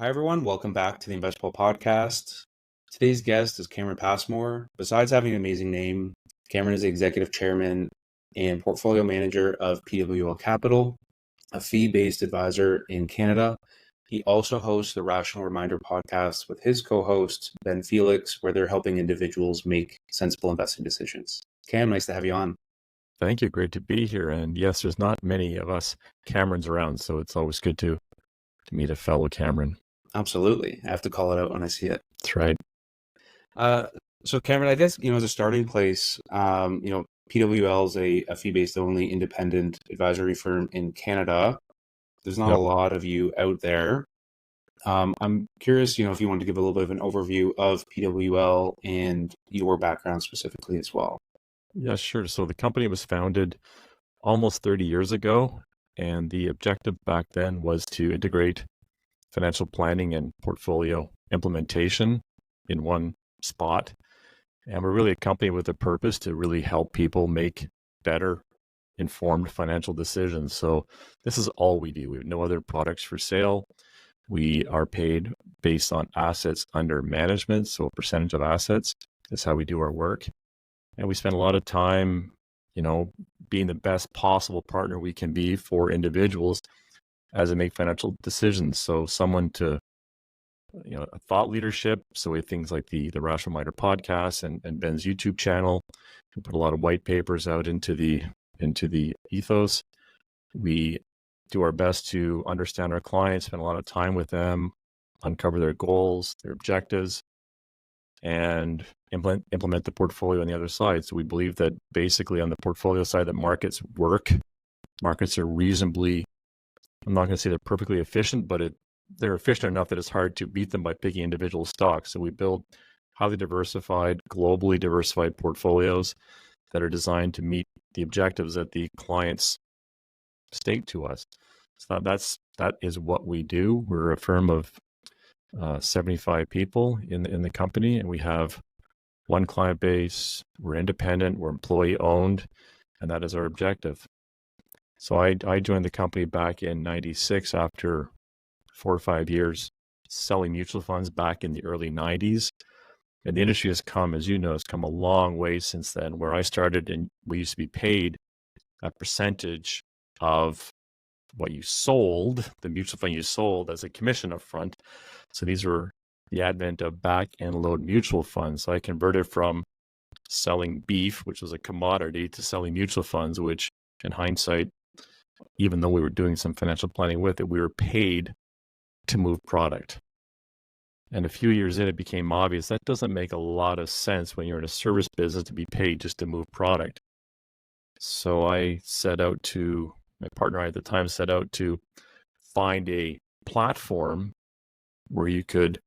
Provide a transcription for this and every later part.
Hi, everyone. Welcome back to the Investable Podcast. Today's guest is Cameron Passmore. Besides having an amazing name, Cameron is the executive chairman and portfolio manager of PWL Capital, a fee-based advisor in Canada. He also hosts the Rational Reminder podcast with his co-host, Ben Felix, where they're helping individuals make sensible investing decisions. Cam, nice to have you on. Thank you. Great to be here. And yes, there's not many of us Camerons around, so it's always good to meet a fellow Cameron. Absolutely. I have to call it out when I see it. That's right. So Cameron, I guess, as a starting place, PWL is a fee-based only independent advisory firm in Canada. There's not a lot of you out there. I'm curious, if you want to give a little bit of an overview of PWL and your background specifically as well. Yeah, sure. So the company was founded almost 30 years ago, and the objective back then was to integrate financial planning and portfolio implementation in one spot. And we're really a company with a purpose to really help people make better informed financial decisions. So this is all we do. We have no other products for sale. We are paid based on assets under management. So a percentage of assets is how we do our work. And we spend a lot of time, being the best possible partner we can be for individuals as they make financial decisions. So someone to, a thought leadership. So we have things like the Rational Reminder podcast and Ben's YouTube channel. We put a lot of white papers out into the ethos. We do our best to understand our clients, spend a lot of time with them, uncover their goals, their objectives, and implement the portfolio on the other side. So we believe that basically on the portfolio side that markets work. Markets are reasonably, I'm not going to say they're perfectly efficient, but they're efficient enough that it's hard to beat them by picking individual stocks. So we build highly diversified, globally diversified portfolios that are designed to meet the objectives that the clients state to us. So that is what we do. We're a firm of 75 people in the company, and we have one client base. We're independent, we're employee owned, and that is our objective. So I joined the company back in 96 after 4 or 5 years selling mutual funds back in the early 90s. And the industry has come, as you know, has come a long way since then. Where I started, and we used to be paid a percentage of what you sold, the mutual fund you sold, as a commission up front. So these were the advent of back end load mutual funds. So I converted from selling beef, which was a commodity, to selling mutual funds, which in hindsight, even though we were doing some financial planning with it, we were paid to move product. And a few years in, it became obvious that doesn't make a lot of sense when you're in a service business to be paid just to move product. So my partner at the time set out to find a platform where you could,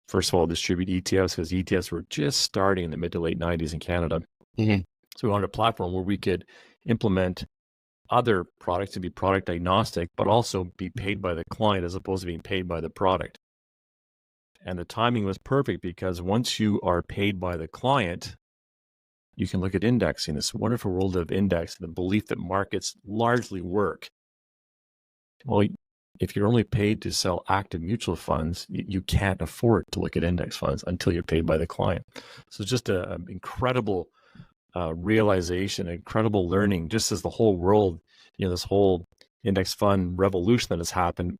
first of all, distribute ETFs, because ETFs were just starting in the mid to late 90s in Canada. Mm-hmm. So we wanted a platform where we could implement other products to be product agnostic, but also be paid by the client as opposed to being paid by the product. And the timing was perfect, because once you are paid by the client, you can look at indexing, this wonderful world of index, the belief that markets largely work. Well, if you're only paid to sell active mutual funds, you can't afford to look at index funds until you're paid by the client. So it's just an incredible realization, incredible learning, just as the whole world, this whole index fund revolution that has happened,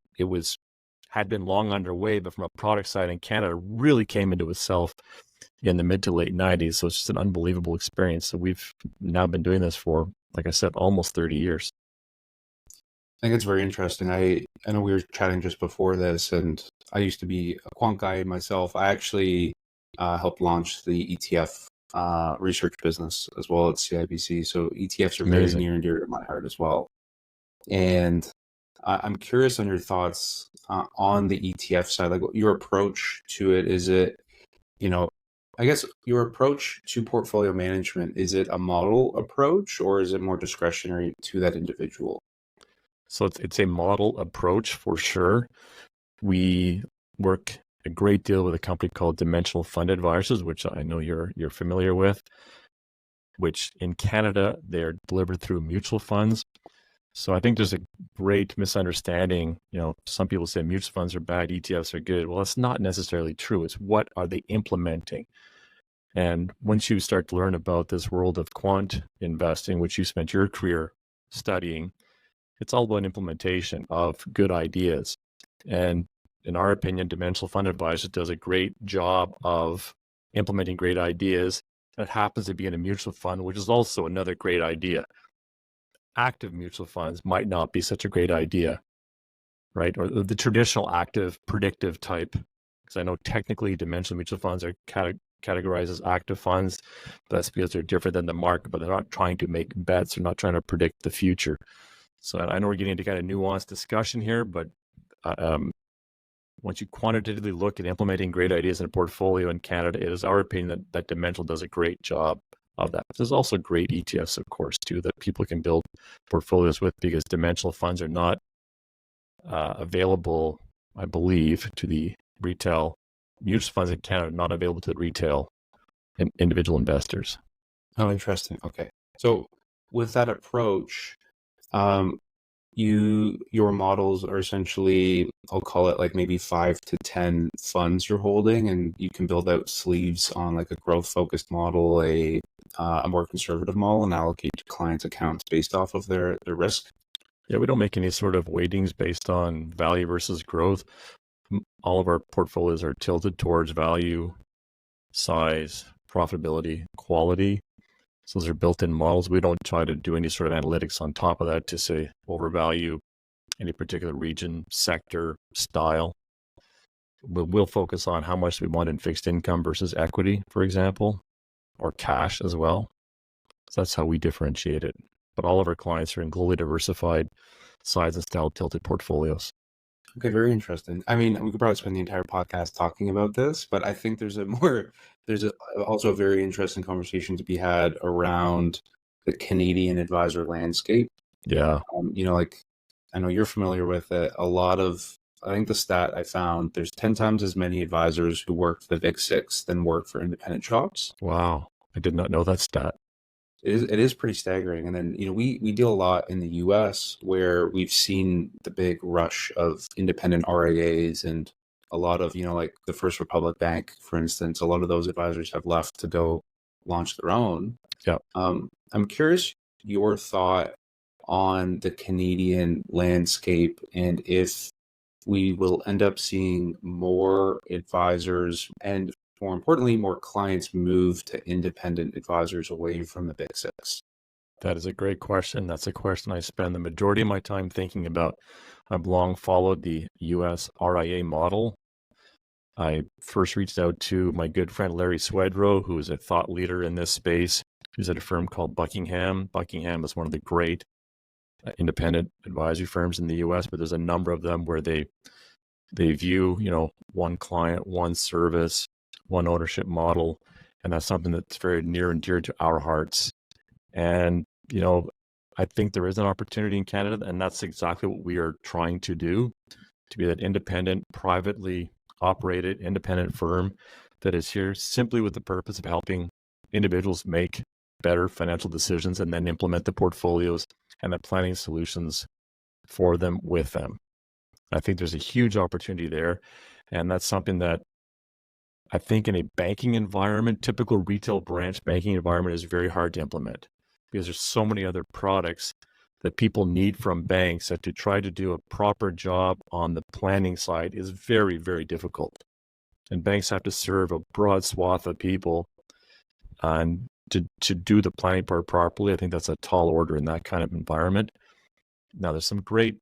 had been long underway, but from a product side in Canada, really came into itself in the mid to late 90s. So it's just an unbelievable experience. So we've now been doing this for, like I said, almost 30 years. I think it's very interesting. I know we were chatting just before this, and I used to be a quant guy myself. I actually helped launch the ETF research business as well at CIBC. So ETFs are very near and dear to my heart as well. And I'm curious on your thoughts on the ETF side, like your approach to it. Is it, I guess your approach to portfolio management, is it a model approach or is it more discretionary to that individual? So it's a model approach for sure. We work a great deal with a company called Dimensional Fund Advisors, which I know you're familiar with, which in Canada, they're delivered through mutual funds. So I think there's a great misunderstanding. Some people say mutual funds are bad, ETFs are good. Well, that's not necessarily true. It's what are they implementing? And once you start to learn about this world of quant investing, which you spent your career studying, it's all about implementation of good ideas. And in our opinion, Dimensional Fund Advisors does a great job of implementing great ideas. That happens to be in a mutual fund, which is also another great idea. Active mutual funds might not be such a great idea, right? Or the traditional active predictive type, because I know technically dimensional mutual funds are categorized as active funds, but that's because they're different than the market, but they're not trying to make bets. They're not trying to predict the future. So I know we're getting into kind of nuanced discussion here, but once you quantitatively look at implementing great ideas in a portfolio in Canada, it is our opinion that Dimensional does a great job of that. There's also great ETFs, of course, too, that people can build portfolios with, because dimensional funds are not available, I believe, to the retail. Mutual funds in Canada are not available to the retail and individual investors. Oh, interesting. Okay. So with that approach, your models are essentially, I'll call it like maybe 5 to 10 funds you're holding, and you can build out sleeves on like a growth focused model, a more conservative model, and allocate to clients' accounts based off of their risk. Yeah, we don't make any sort of weightings based on value versus growth. All of our portfolios are tilted towards value, size, profitability, quality. So those are built-in models. We don't try to do any sort of analytics on top of that to say overvalue any particular region, sector, style. We'll focus on how much we want in fixed income versus equity, for example, or cash as well. So that's how we differentiate it. But all of our clients are in globally diversified size and style tilted portfolios. Okay, very interesting. I mean, we could probably spend the entire podcast talking about this, but I think there's also a very interesting conversation to be had around the Canadian advisor landscape. Yeah. Like I know you're familiar with it. I think the stat I found, there's 10 times as many advisors who work for the Big Six than work for independent shops. Wow. I did not know that stat. It is pretty staggering. And then, we deal a lot in the US where we've seen the big rush of independent RIAs, and a lot of, like the First Republic Bank, for instance, a lot of those advisors have left to go launch their own. Yeah. I'm curious your thought on the Canadian landscape, and if we will end up seeing more advisors and, more importantly, more clients move to independent advisors away from the Big Six. That is a great question. That's a question I spend the majority of my time thinking about. I've long followed the US RIA model. I first reached out to my good friend Larry Swedroe, who is a thought leader in this space. He's at a firm called Buckingham. Buckingham is one of the great independent advisory firms in the US, but there's a number of them where they view, one client, one service, one ownership model. And that's something that's very near and dear to our hearts. And, I think there is an opportunity in Canada, and that's exactly what we are trying to do, to be that independent, privately operated, independent firm that is here simply with the purpose of helping individuals make better financial decisions and then implement the portfolios and the planning solutions for them with them. I think there's a huge opportunity there. And that's something that I think in a banking environment, typical retail branch banking environment, is very hard to implement, because there's so many other products that people need from banks that to try to do a proper job on the planning side is very, very difficult. And banks have to serve a broad swath of people. And to do the planning part properly, I think that's a tall order in that kind of environment. Now, there's some great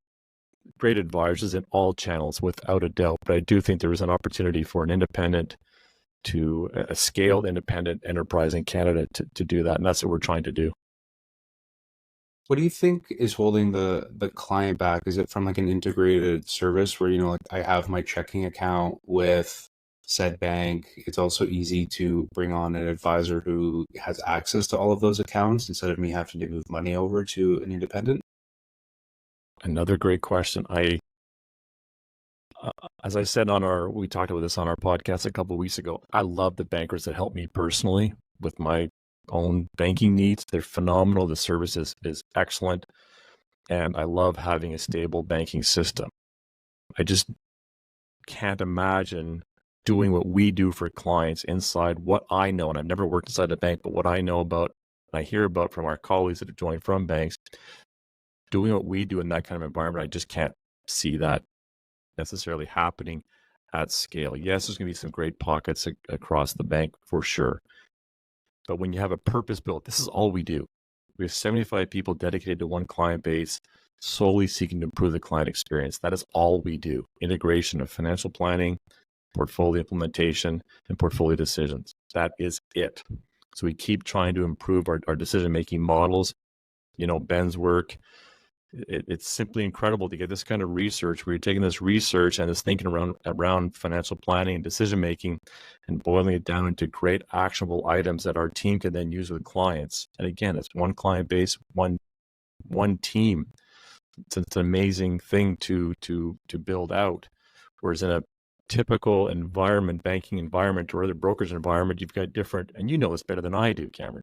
advisors in all channels, without a doubt, but I do think there is an opportunity for an independent to a scaled independent enterprise in Canada to do that. And that's what we're trying to do. What do you think is holding the client back? Is it from like an integrated service where, like I have my checking account with said bank? It's also easy to bring on an advisor who has access to all of those accounts instead of me having to move money over to an independent? Another great question. As I said we talked about this on our podcast a couple of weeks ago, I love the bankers that help me personally with my own banking needs. They're phenomenal. The service is excellent. and I love having a stable banking system. I just can't imagine doing what we do for clients inside what I know. And I've never worked inside a bank, but what I know about and I hear about from our colleagues that have joined from banks, doing what we do in that kind of environment, I just can't see that necessarily happening at scale. Yes, there's going to be some great pockets across the bank for sure. But when you have a purpose built, this is all we do. We have 75 people dedicated to one client base, solely seeking to improve the client experience. That is all we do. Integration of financial planning, portfolio implementation, and portfolio decisions. That is it. So we keep trying to improve our decision-making models. Ben's work, it's simply incredible to get this kind of research where you're taking this research and this thinking around financial planning and decision-making and boiling it down into great actionable items that our team can then use with clients. And again, it's one client base, one team. It's an amazing thing to build out. Whereas in a typical environment, banking environment or other brokers environment, you've got different, and you know this better than I do, Cameron.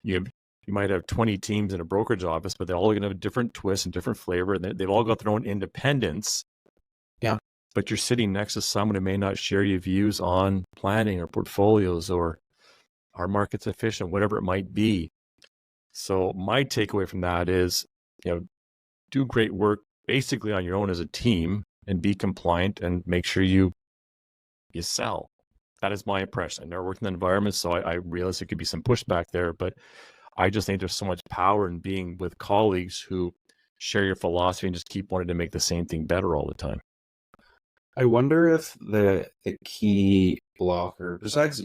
You might have 20 teams in a brokerage office, but they're all going to have a different twist and different flavor. And they've all got their own independence. Yeah. But you're sitting next to someone who may not share your views on planning or portfolios or our market's efficient, whatever it might be. So my takeaway from that is, do great work basically on your own as a team and be compliant and make sure you sell. That is my impression. I never worked in that environment, so I realize there could be some pushback there, but I just think there's so much power in being with colleagues who share your philosophy and just keep wanting to make the same thing better all the time. I wonder if the key blocker, besides,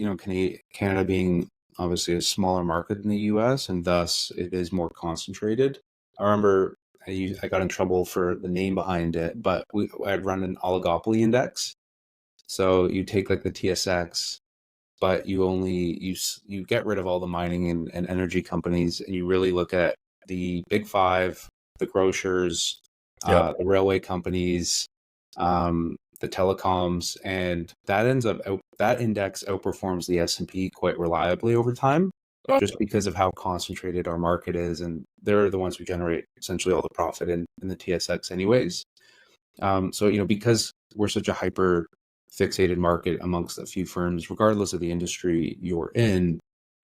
Canada being obviously a smaller market than the US and thus it is more concentrated. I remember I got in trouble for the name behind it, but I'd run an oligopoly index. So you take like the TSX, but you get rid of all the mining and energy companies, and you really look at the big five, the grocers, the railway companies, the telecoms, and that that index outperforms the S&P quite reliably over time, just because of how concentrated our market is, and they're the ones who generate essentially all the profit in the TSX anyways. So because we're such a hyper fixated market amongst a few firms, regardless of the industry you're in,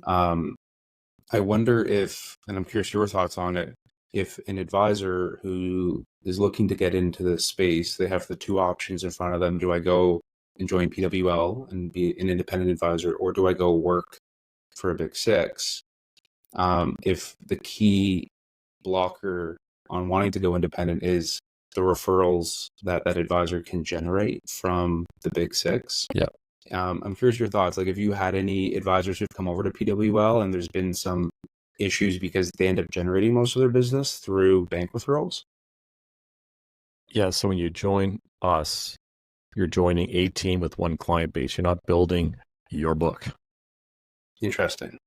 I wonder if, and I'm curious your thoughts on it, if an advisor who is looking to get into this space, they have the two options in front of them. Do I go and join PWL and be an independent advisor, or do I go work for a big six? If the key blocker on wanting to go independent is the referrals that advisor can generate from the big six. Yeah. I'm curious your thoughts. Like, if you had any advisors who've come over to PWL and there's been some issues because they end up generating most of their business through bank referrals. Yeah. So when you join us, you're joining a team with one client base. You're not building your book. Interesting.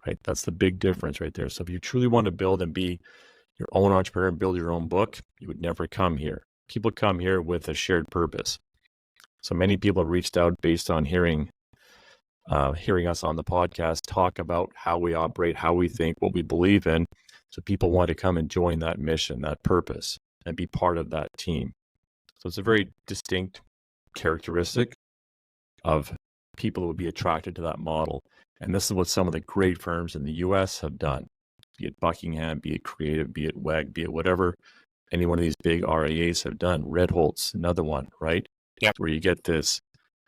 Right. That's the big difference right there. So if you truly want to build and be your own entrepreneur and build your own book, you would never come here. People come here with a shared purpose. So many people have reached out based on hearing us on the podcast talk about how we operate, how we think, what we believe in. So people want to come and join that mission, that purpose, and be part of that team. So it's a very distinct characteristic of people who would be attracted to that model. And this is what some of the great firms in the US have done, be it Buckingham, be it Creative, be it WEG, be it whatever any one of these big RIAs have done. Red Holt's another one, right? Yeah. Where you get this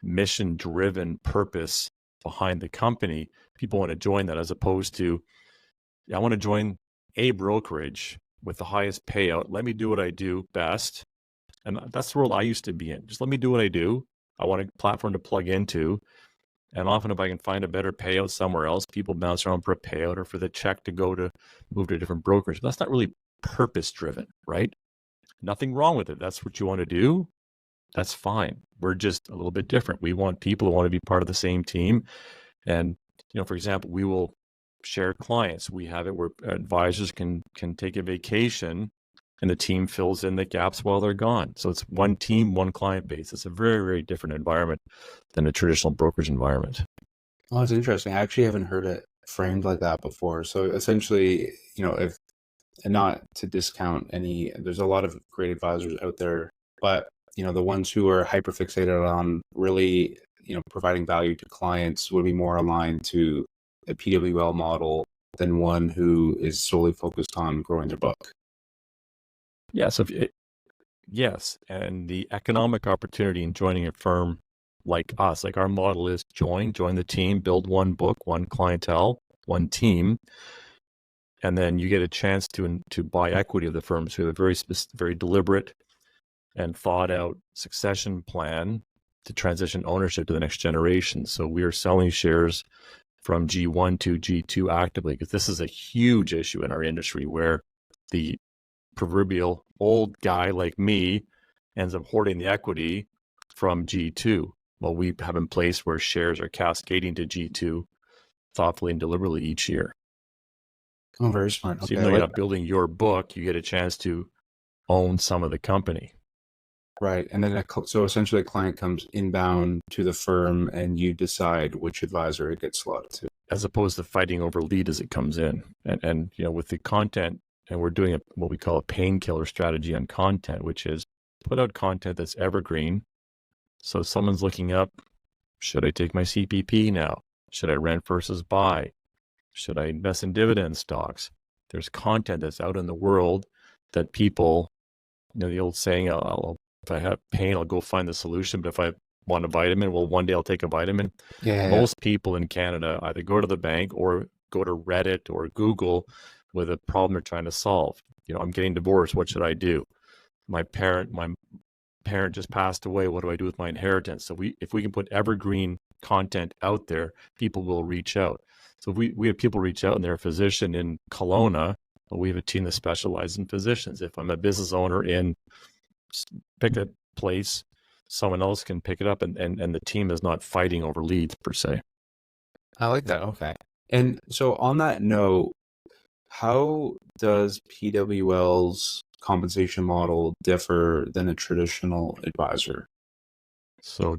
mission-driven purpose behind the company. People want to join that, as opposed to, I want to join a brokerage with the highest payout. Let me do what I do best. And that's the world I used to be in. Just let me do what I do. I want a platform to plug into. And often if I can find a better payout somewhere else, people bounce around for a payout or for the check to move to a different brokerage. But that's not really purpose-driven, right? Nothing wrong with it. That's what you want to do. That's fine. We're just a little bit different. We want people who want to be part of the same team. And, for example, we will share clients. We have it where advisors can take a vacation and the team fills in the gaps while they're gone. So it's one team, one client base. It's a very, very different environment than a traditional brokerage environment. Oh, that's interesting. I actually haven't heard it framed like that before. So essentially, if and not to discount any, there's a lot of great advisors out there, but the ones who are hyper fixated on really, providing value to clients would be more aligned to a PWL model than one who is solely focused on growing their book. Yeah, yes, and the economic opportunity in joining a firm like us, like our model is join the team, build one book, one clientele, one team, and then you get a chance to buy equity of the firm. So we have a very deliberate and thought out succession plan to transition ownership to the next generation. So we are selling shares from G1 to G2 actively, because this is a huge issue in our industry where the proverbial old guy like me ends up hoarding the equity from G2. Well, we have in place where shares are cascading to G2 thoughtfully and deliberately each year. Oh, very smart. So Okay, even though you're not building your book, you get a chance to own some of the company. Right. And then so essentially a client comes inbound to the firm and you decide which advisor it gets slotted to. As opposed to fighting over lead as it comes in. And with the content, and we're doing what we call a painkiller strategy on content, which is put out content that's evergreen. So someone's looking up, should I take my CPP now? Should I rent versus buy? Should I invest in dividend stocks? There's content that's out in the world that people, the old saying, if I have pain, I'll go find the solution. But if I want a vitamin, well, one day I'll take a vitamin. Most people in Canada either go to the bank or go to Reddit or Google with a problem they're trying to solve. I'm getting divorced. What should I do? My parent just passed away. What do I do with my inheritance? So if we can put evergreen content out there, people will reach out. So if we have people reach out and they're a physician in Kelowna, we have a team that specializes in physicians. If I'm a business owner in pick a place, someone else can pick it up, and the team is not fighting over leads per se. I like that. Okay. And so on that note, how does PWL's compensation model differ than a traditional advisor? So,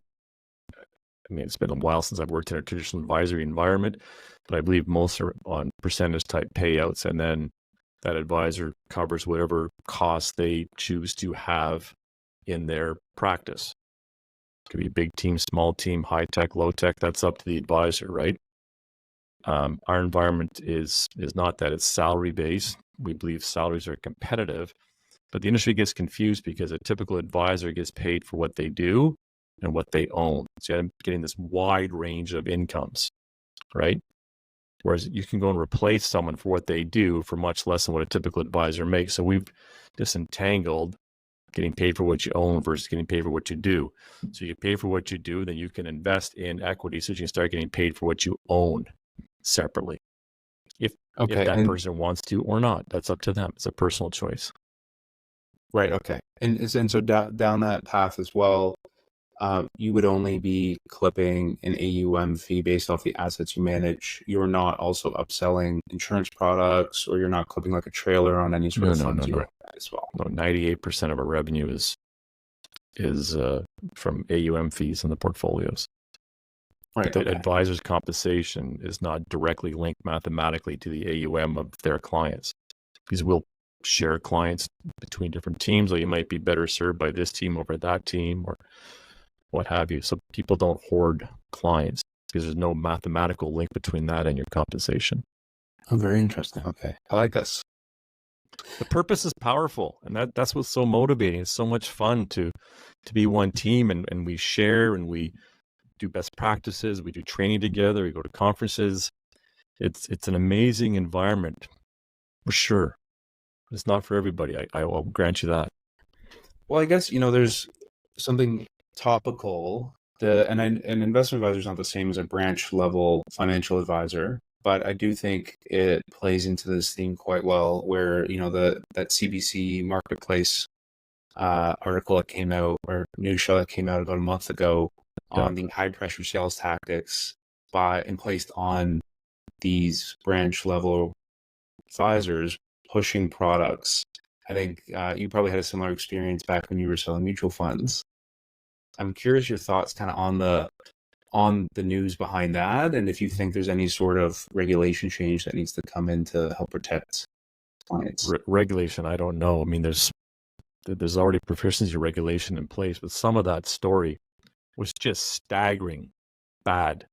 it's been a while since I've worked in a traditional advisory environment, but I believe most are on percentage type payouts, and then that advisor covers whatever costs they choose to have in their practice. It could be a big team, small team, high tech, low tech. That's up to the advisor, right? Our environment is not that. It's salary based. We believe salaries are competitive, but the industry gets confused because a typical advisor gets paid for what they do and what they own. So you're getting this wide range of incomes, right? Whereas you can go and replace someone for what they do for much less than what a typical advisor makes. So we've disentangled getting paid for what you own versus getting paid for what you do. So you pay for what you do, then you can invest in equity so you can start getting paid for what you own separately. If that person wants to or not, that's up to them. It's a personal choice. Right. Okay. And so down that path as well, you would only be clipping an AUM fee based off the assets you manage. You're not also upselling insurance products, or you're not clipping like a trailer on any sort of funds you as well. No, 98% of our revenue is from AUM fees in the portfolios. Right. The advisor's compensation is not directly linked mathematically to the AUM of their clients, because we'll share clients between different teams, or you might be better served by this team over that team, or what have you. So people don't hoard clients because there's no mathematical link between that and your compensation. Oh, very interesting. Okay. I like this. The purpose is powerful, and that's what's so motivating. It's so much fun to be one team, and we share, and we do best practices. We do training together. We go to conferences. It's an amazing environment for sure. It's not for everybody. I will grant you that. Well, I guess, there's something topical. An investment advisor is not the same as a branch level financial advisor, but I do think it plays into this theme quite well, where that CBC Marketplace article that came out, or news show that came out about a month ago, on the high pressure sales tactics and placed on these branch level advisors pushing products. I think you probably had a similar experience back when you were selling mutual funds. I'm curious your thoughts kind of on the news behind that, and if you think there's any sort of regulation change that needs to come in to help protect clients. Regulation, I don't know. I mean, there's already proficiency regulation in place, but some of that story was just staggering, bad,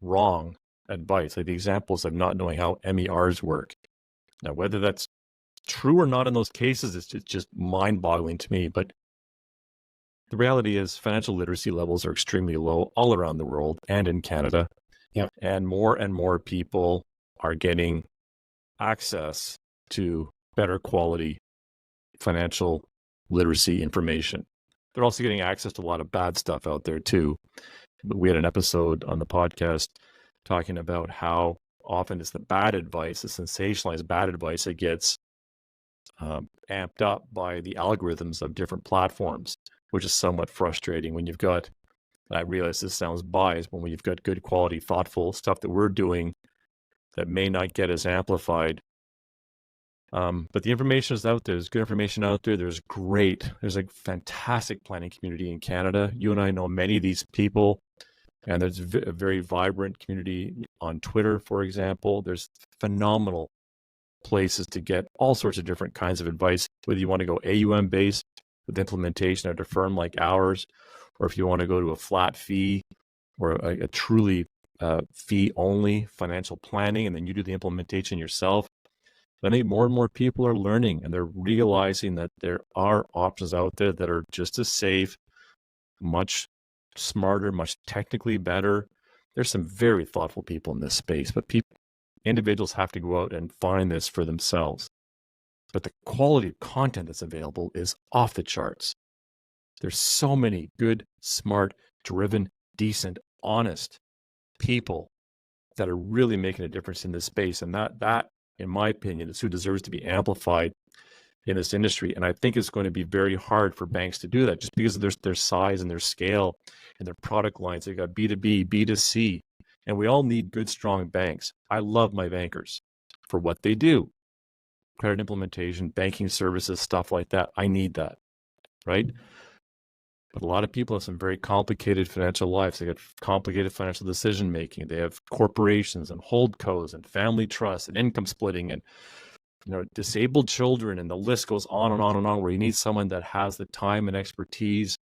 wrong advice. Like the examples of not knowing how MERs work. Now, whether that's true or not in those cases, it's just mind-boggling to me. But the reality is financial literacy levels are extremely low all around the world and in Canada. Yep. And more people are getting access to better quality financial literacy information. They're also getting access to a lot of bad stuff out there too. But we had an episode on the podcast talking about how often it's the bad advice, the sensationalized bad advice that gets amped up by the algorithms of different platforms, which is somewhat frustrating when you've got, I realize this sounds biased, but when you've got good quality, thoughtful stuff that we're doing that may not get as amplified. But the information is out there. There's good information out there. There's a fantastic planning community in Canada. You and I know many of these people, and there's a very vibrant community on Twitter, for example. There's phenomenal places to get all sorts of different kinds of advice, whether you want to go AUM based with implementation at a firm like ours, or if you want to go to a flat fee or a truly fee only financial planning, and then you do the implementation yourself. I think more and more people are learning, and they're realizing that there are options out there that are just as safe, much smarter, much technically better. There's some very thoughtful people in this space, but individuals have to go out and find this for themselves. But the quality of content that's available is off the charts. There's so many good, smart, driven, decent, honest people that are really making a difference in this space. And that, in my opinion, is who deserves to be amplified in this industry. And I think it's going to be very hard for banks to do that just because of their size and their scale and their product lines. They've got B2B, B2C, and we all need good, strong banks. I love my bankers for what they do. Credit implementation, banking services, stuff like that. I need that, right? But a lot of people have some very complicated financial lives. They got complicated financial decision making. They have corporations and holdcos and family trusts and income splitting and disabled children, and the list goes on and on and on, where you need someone that has the time and expertise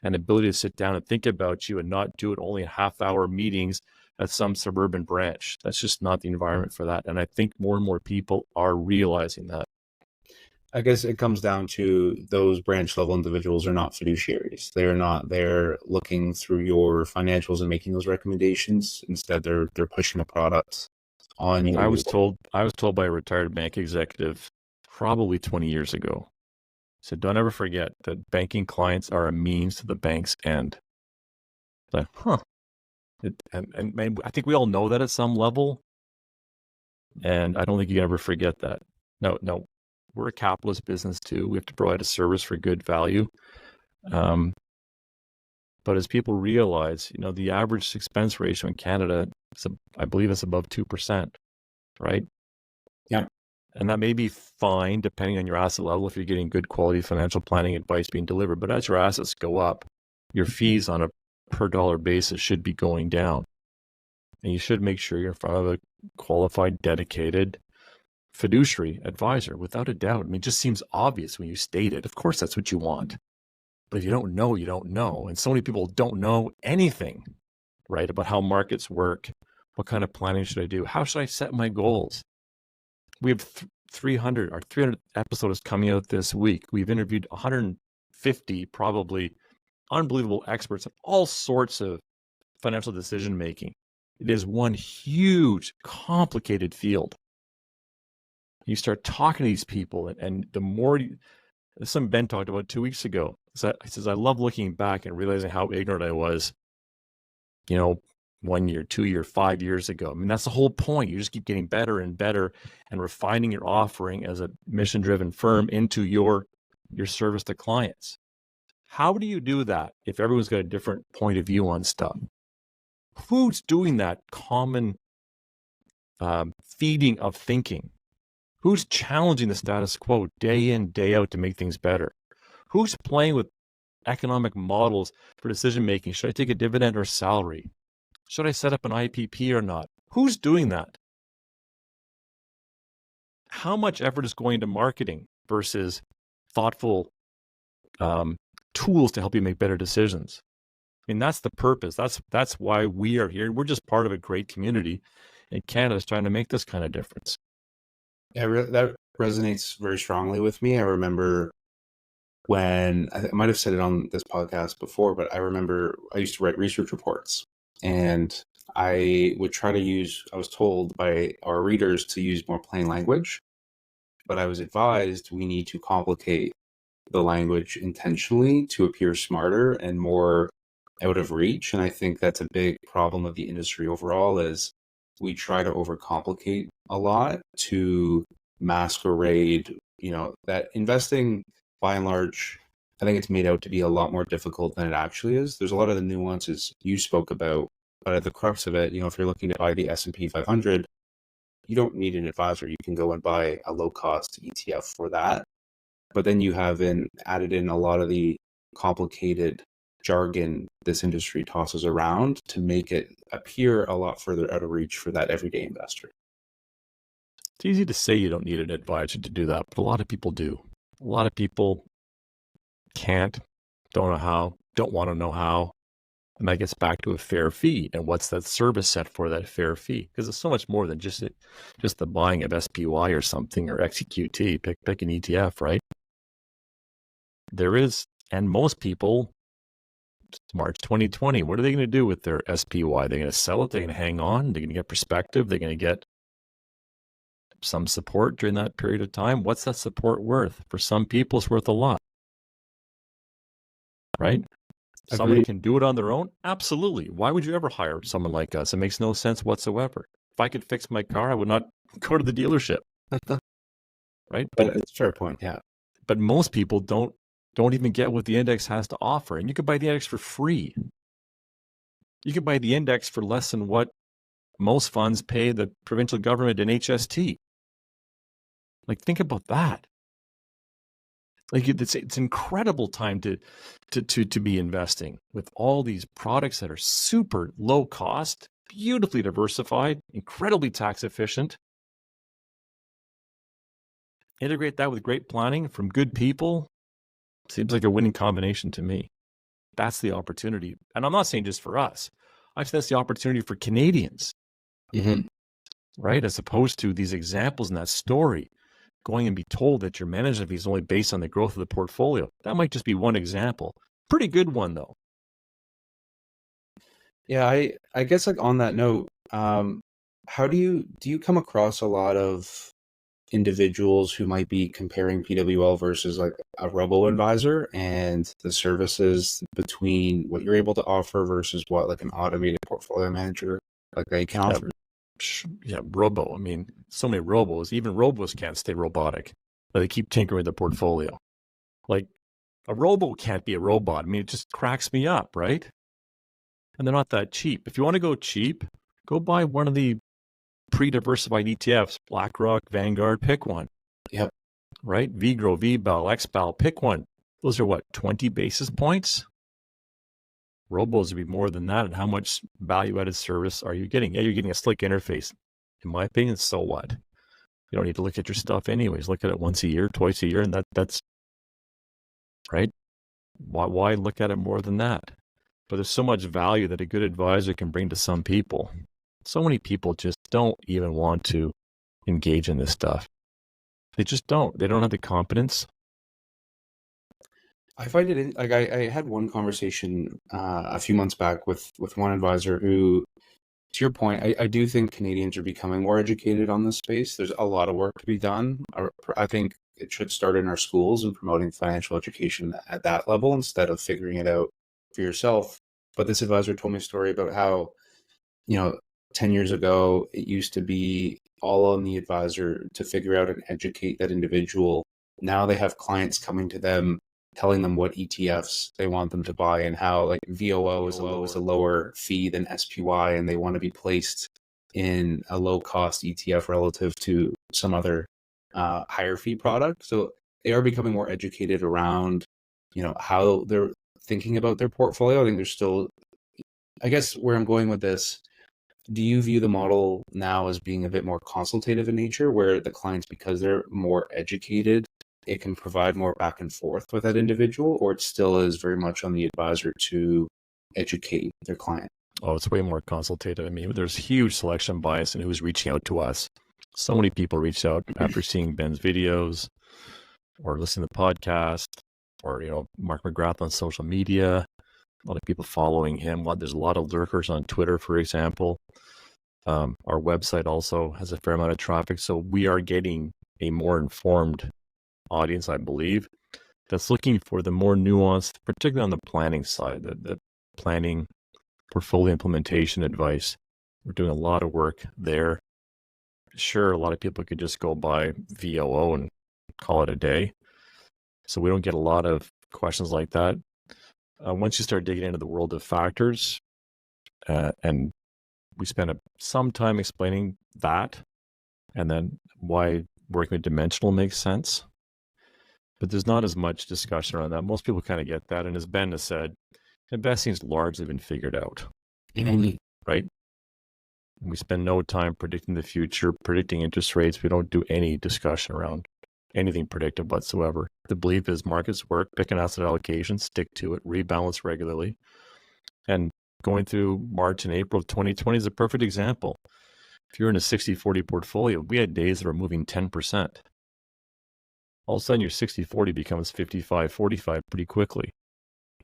and ability to sit down and think about you and not do it only in half-hour meetings at some suburban branch. That's just not the environment for that. And I think more and more people are realizing that. I guess it comes down to those branch level individuals are not fiduciaries. They're not there looking through your financials and making those recommendations. Instead, they're pushing a product on you. I was told by a retired bank executive probably 20 years ago. Said, don't ever forget that banking clients are a means to the bank's end. Like, and I think we all know that at some level. And I don't think you can ever forget that. No. We're a capitalist business too. We have to provide a service for good value. But as people realize, the average expense ratio in Canada, I believe it's above 2%, right? Yeah. And that may be fine depending on your asset level if you're getting good quality financial planning advice being delivered. But as your assets go up, your fees on a per dollar basis should be going down. And you should make sure you're in front of a qualified, dedicated fiduciary advisor, without a doubt. I mean, it just seems obvious when you state it. Of course, that's what you want. But if you don't know, you don't know. And so many people don't know anything, right, about how markets work. What kind of planning should I do? How should I set my goals? We have 300, our 300th episode is coming out this week. We've interviewed 150, probably unbelievable experts in all sorts of financial decision making. It is one huge, complicated field. You start talking to these people, and the more some Ben talked about 2 weeks ago. He says, I love looking back and realizing how ignorant I was, 1 year, 2 year, 5 years ago. I mean, that's the whole point. You just keep getting better and better and refining your offering as a mission-driven firm into your service to clients. How do you do that if everyone's got a different point of view on stuff? Who's doing that common feeding of thinking? Who's challenging the status quo day in, day out to make things better? Who's playing with economic models for decision making? Should I take a dividend or salary? Should I set up an IPP or not? Who's doing that? how much effort is going to marketing versus thoughtful tools to help you make better decisions? I mean, that's the purpose. That's why we are here. We're just part of a great community, and Canada's trying to make this kind of difference. Yeah, that resonates very strongly with me. I remember when I might have said it on this podcast before, but I remember I used to write research reports, and I would try to I was told by our readers to use more plain language, but I was advised we need to complicate the language intentionally to appear smarter and more out of reach. And I think that's a big problem of the industry overall is we try to overcomplicate a lot to masquerade, that investing by and large, I think it's made out to be a lot more difficult than it actually is. There's a lot of the nuances you spoke about, but at the crux of it, if you're looking to buy the S&P 500, you don't need an advisor. You can go and buy a low-cost ETF for that. But then you have added in a lot of the complicated jargon this industry tosses around to make it appear a lot further out of reach for that everyday investor. It's easy to say you don't need an advisor to do that, but a lot of people do. A lot of people can't, don't know how, don't want to know how. And that gets back to a fair fee. And what's that service set for that fair fee? Because it's so much more than just the buying of SPY or something or XQT, pick an ETF, right? There is, and most people, March 2020, what are they going to do with their SPY? They're going to sell it? They're going to hang on? They're going to get perspective? They're going to get some support during that period of time? What's that support worth? For some people, it's worth a lot, right? Somebody can do it on their own? Absolutely. Why would you ever hire someone like us? It makes no sense whatsoever. If I could fix my car, I would not go to the dealership. Right? But it's a fair point, yeah. But most people don't even get what the index has to offer. And you could buy the index for free. You could buy the index for less than what most funds pay the provincial government in HST. Like, think about that. Like, it's incredible time to be investing with all these products that are super low cost, beautifully diversified, incredibly tax efficient. Integrate that with great planning from good people. Seems like a winning combination to me. That's the opportunity. And I'm not saying just for us. I think that's the opportunity for Canadians, right? As opposed to these examples in that story, going and be told that your management fee is only based on the growth of the portfolio. That might just be one example. Pretty good one, though. Yeah, I guess like on that note, how do you come across a lot of individuals who might be comparing PWL versus like a robo-advisor and the services between what you're able to offer versus what like an automated portfolio manager like they can offer? Yeah, robo. I mean, so many robos. Even robos can't stay robotic. They keep tinkering with the portfolio. Like, a robo can't be a robot. I mean, it just cracks me up, right? And they're not that cheap. If you want to go cheap, go buy one of the pre-diversified ETFs, BlackRock, Vanguard, pick one. Yep. Right? VGRO, VBAL, XBAL, pick one. Those are what, 20 basis points? Robos would be more than that. And how much value-added service are you getting? Yeah, you're getting a slick interface. In my opinion, so what? You don't need to look at your stuff anyways. Look at it once a year, twice a year, and that's right. Why look at it more than that? But there's so much value that a good advisor can bring to some people. So many people just don't even want to engage in this stuff. They just don't. They don't have the competence. I find it like I had one conversation a few months back with one advisor who, to your point, I do think Canadians are becoming more educated on this space. There's a lot of work to be done. I think it should start in our schools and promoting financial education at that level instead of figuring it out for yourself. But this advisor told me a story about how, 10 years ago, it used to be all on the advisor to figure out and educate that individual. Now they have clients coming to them, telling them what ETFs they want them to buy and how like VOO is a lower fee than SPY, and they want to be placed in a low cost ETF relative to some other higher fee product. So they are becoming more educated around, how they're thinking about their portfolio. I think there's still, I guess where I'm going with this, Do you view the model now as being a bit more consultative in nature, where the clients, because they're more educated, it can provide more back and forth with that individual, or it still is very much on the advisor to educate their client? Oh, it's way more consultative. I mean, there's huge selection bias in who's reaching out to us. So many people reach out after seeing Ben's videos or listening to the podcast or, Mark McGrath on social media. A lot of people following him. There's a lot of lurkers on Twitter, for example. Our website also has a fair amount of traffic. So we are getting a more informed audience, I believe, that's looking for the more nuanced, particularly on the planning side, the planning, portfolio implementation advice. We're doing a lot of work there. Sure, a lot of people could just go by VOO and call it a day. So we don't get a lot of questions like that. Once you start digging into the world of factors, and we spend some time explaining that, and then why working with dimensional makes sense. But there's not as much discussion around that. Most people kind of get that. And as Ben has said, investing's largely been figured out, right? We spend no time predicting the future, predicting interest rates. We don't do any discussion around anything predictive whatsoever. The belief is markets work, pick an asset allocation, stick to it, rebalance regularly. And going through March and April of 2020 is a perfect example. If you're in a 60-40 portfolio, we had days that were moving 10%. All of a sudden, your 60-40 becomes 55-45 pretty quickly.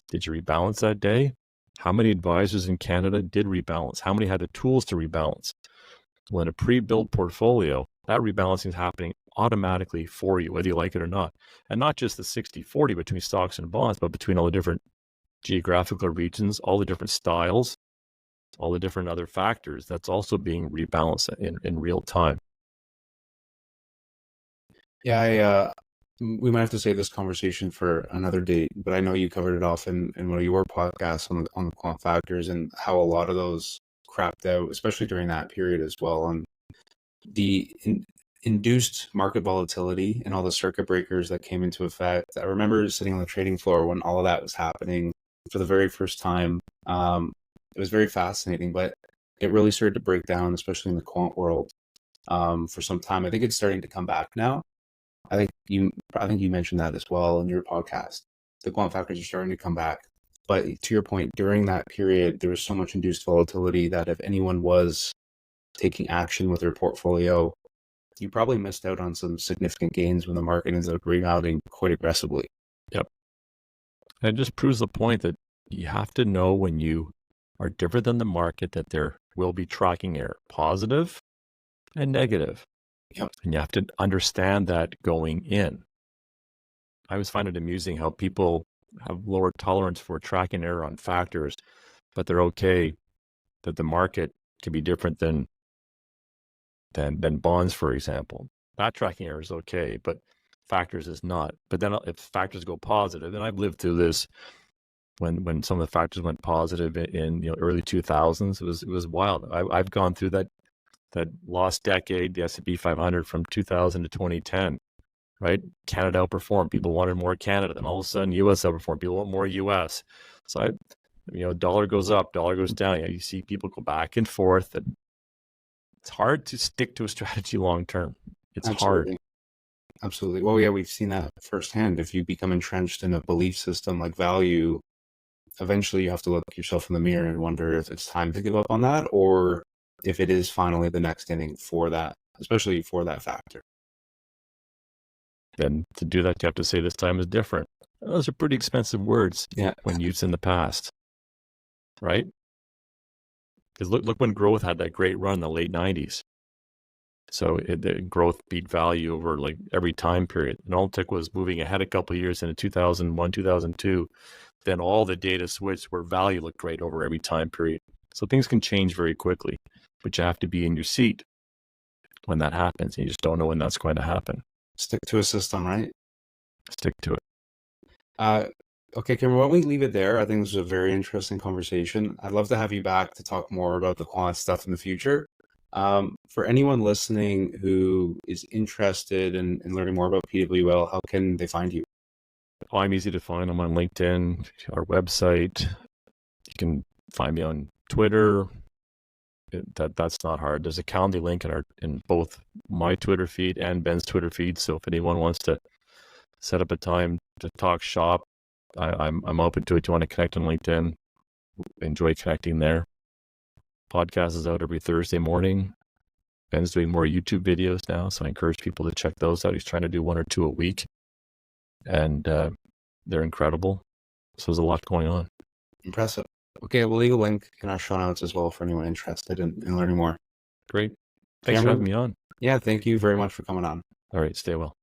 Did you rebalance that day? How many advisors in Canada did rebalance? How many had the tools to rebalance? Well, in a pre-built portfolio, that rebalancing is happening automatically for you, whether you like it or not. And not just the 60-40 between stocks and bonds, but between all the different geographical regions, all the different styles, all the different other factors. That's also being rebalanced in real time. Yeah, we might have to save this conversation for another date, but I know you covered it off in one of your podcasts on the quant factors and how a lot of those crapped out, especially during that period as well. And the induced market volatility and all the circuit breakers that came into effect. I remember sitting on the trading floor when all of that was happening for the very first time. It was very fascinating, but it really started to break down, especially in the quant world, for some time. I think it's starting to come back now. I think you mentioned that as well in your podcast. The quant factors are starting to come back. But to your point, during that period, there was so much induced volatility that if anyone was taking action with their portfolio, you probably missed out on some significant gains when the market ends up rebounding quite aggressively. Yep. And it just proves the point that you have to know when you are different than the market that there will be tracking error, positive and negative. Yep. And you have to understand that going in. I always find it amusing how people have lower tolerance for tracking error on factors, but they're okay that the market can be different than bonds, for example. That tracking error is okay, but factors is not. But then if factors go positive, and I've lived through this when some of the factors went positive in early 2000s, it was wild. I've gone through that lost decade, the S&P 500 from 2000 to 2010, right? Canada outperformed. People wanted more Canada. Then all of a sudden, U.S. outperformed. People want more U.S. So dollar goes up, dollar goes down. You see people go back and forth. And it's hard to stick to a strategy long term. It's Absolutely. hard. Absolutely. Well, yeah, we've seen that firsthand. If you become entrenched in a belief system like value, eventually you have to look yourself in the mirror and wonder if it's time to give up on that, or if it is finally the next inning for that, especially for that factor. Then to do that, you have to say this time is different. Those are pretty expensive words when used in the past, right? Because look when growth had that great run in the late 90s. So the growth beat value over like every time period. And all it took was moving ahead a couple of years into 2001, 2002. Then all the data switched where value looked great over every time period. So things can change very quickly, but you have to be in your seat when that happens. You just don't know when that's going to happen. Stick to a system, right? Stick to it. Okay, Cameron, why don't we leave it there? I think this was a very interesting conversation. I'd love to have you back to talk more about the quant stuff in the future. For anyone listening who is interested in learning more about PWL, how can they find you? I'm easy to find. I'm on LinkedIn, our website. You can find me on Twitter, that's not hard. There's a Calendly link in both my Twitter feed and Ben's Twitter feed. So if anyone wants to set up a time to talk shop, I'm open to it. You want to connect on LinkedIn? Enjoy connecting there. Podcast is out every Thursday morning. Ben's doing more YouTube videos now, so I encourage people to check those out. He's trying to do 1 or 2 a week, and they're incredible. So there's a lot going on. Impressive. Okay, we'll leave a link in our show notes as well for anyone interested in learning more. Great. Thanks for having me on. Yeah, thank you very much for coming on. All right, stay well.